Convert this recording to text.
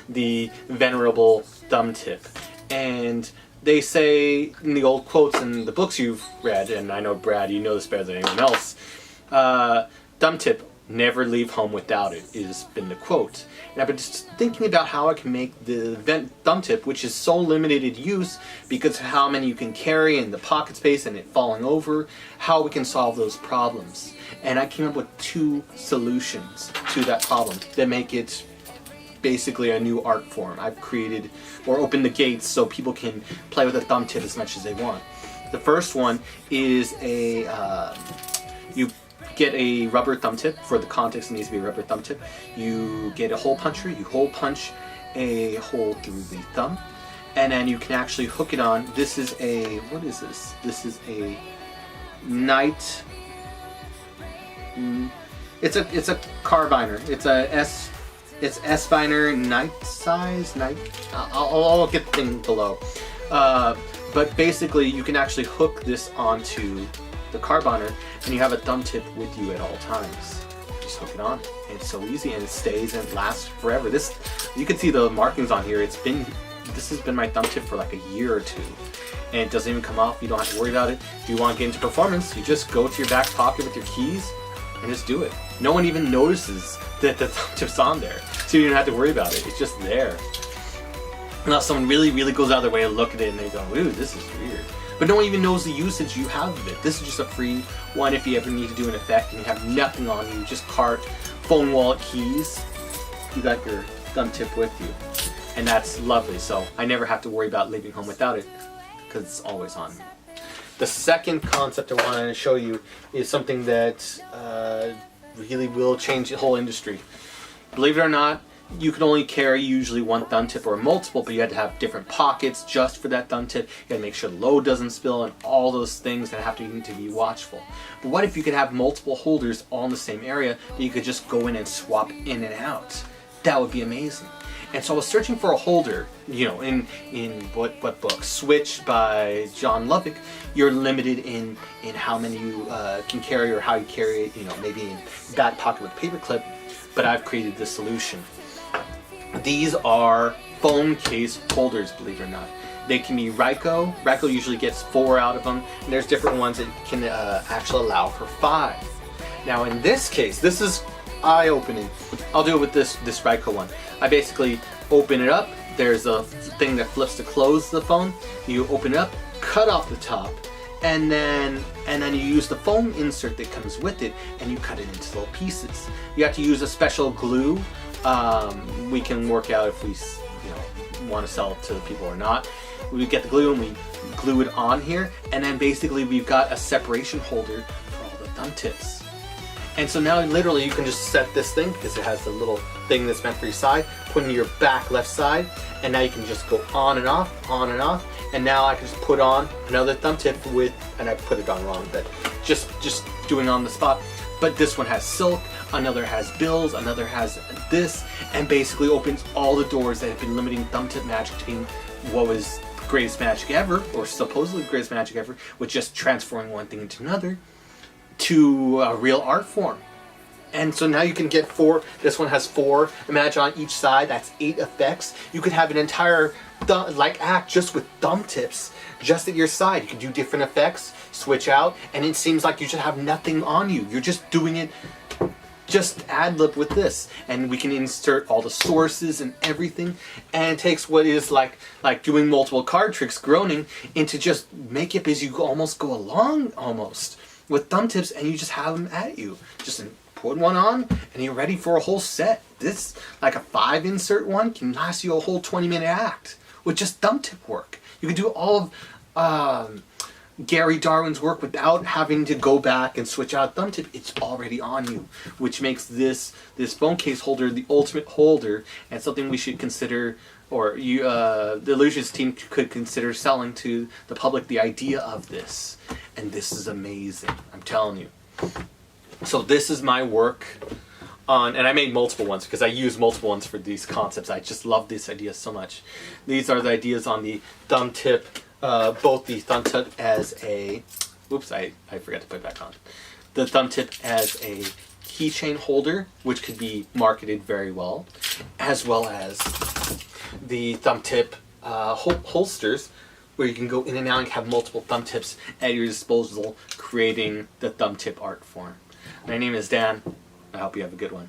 the venerable thumb tip. And they say in the old quotes in the books you've read, and I know, Brad, you know this better than anyone else, thumb tip, never leave home without it, has been the quote. And I've been just thinking about how I can make the thumb tip, which is so limited in use because of how many you can carry in the pocket space and it falling over, how we can solve those problems. And I came up with 2 solutions to that problem that make it basically a new art form. I've created or opened the gates so people can play with a thumb tip as much as they want. The first one is you get a rubber thumb tip. For the context, it needs to be a rubber thumb tip. You get a hole puncher, you hole punch a hole through the thumb, and then you can actually hook it on. This is a, what is this? This is a night, it's a carbiner. It's a S-biner night size, I'll get the thing below. But basically you can actually hook this onto the carbiner and you have a thumb tip with you at all times. Just hook it on and it's so easy and it stays and it lasts forever. This, you can see the markings on here. This has been my thumb tip for like a year or 2 and it doesn't even come off. You don't have to worry about it. If you want to get into performance, you just go to your back pocket with your keys and just do it. No one even notices that the thumb tip's on there, so you don't have to worry about it. It's just there. Unless someone really goes out of their way to look at it and they go, ooh, this is weird. But no one even knows the usage you have of it. This is just a free one if you ever need to do an effect and you have nothing on you, just card, phone, wallet, keys. You got your thumb tip with you. And that's lovely, so I never have to worry about leaving home without it because it's always on me. The second concept I wanted to show you is something that really will change the whole industry. Believe it or not, you can only carry usually one thumb tip or multiple, but you had to have different pockets just for that thumb tip. You gotta make sure the load doesn't spill and all those things that have to need to be watchful. But what if you could have multiple holders all in the same area that you could just go in and swap in and out? That would be amazing. And so I was searching for a holder, you know, in what book? Switch by John Lovick. You're limited in how many you can carry or how you carry it, you know, maybe in back pocket with a paper clip, but I've created this solution. These are phone case holders, believe it or not. They can be Ryko. Ryko usually gets 4 out of them, and there's different ones that can actually allow for 5. Now in this case, this is eye-opening. I'll do it with this Ryko one. I basically open it up. There's a thing that flips to close the phone. You open it up, cut off the top, and then you use the foam insert that comes with it, and you cut it into little pieces. You have to use a special glue. We can work out if we, want to sell it to people or not. We get the glue and we glue it on here, and then basically we've got a separation holder for all the thumb tips. And so now literally you can just set this thing, because it has the little thing that's meant for your side, put in your back left side, and now you can just go on and off, and now I can just put on another thumb tip with, and I put it on wrong, but just doing on the spot. But this one has silk, another has bills, another has this, and basically opens all the doors that have been limiting thumb tip magic to being what was greatest magic ever, or supposedly greatest magic ever, with just transforming one thing into another, to a real art form. And so now you can get 4, this one has 4, imagine on each side, that's 8 effects. You could have an entire act just with thumb tips, just at your side. You can do different effects, switch out, and it seems like you just have nothing on you. You're just doing it, just ad-lib with this. And we can insert all the sources and everything, and it takes what is like doing multiple card tricks, groaning, into just make it as you almost go along, almost, with thumb tips, and you just have them at you. Just put one on and you're ready for a whole set. This, like a 5 insert one, can last you a whole 20-minute act with just thumb tip work. You can do all of Gary Darwin's work without having to go back and switch out thumb tip. It's already on you, which makes this phone case holder the ultimate holder, and something we should consider, or the Illusions team could consider selling to the public, the idea of this. And this is amazing, I'm telling you. So this is my work on, and I made multiple ones because I use multiple ones for these concepts. I just love this idea so much. These are the ideas on the thumb tip, both the thumb tip as a, oops, I forgot to put it back on. The thumb tip as a keychain holder, which could be marketed very well, as well as the thumb tip holsters, where you can go in and out and have multiple thumb tips at your disposal, creating the thumb tip art form. My name is Dan. I hope you have a good one.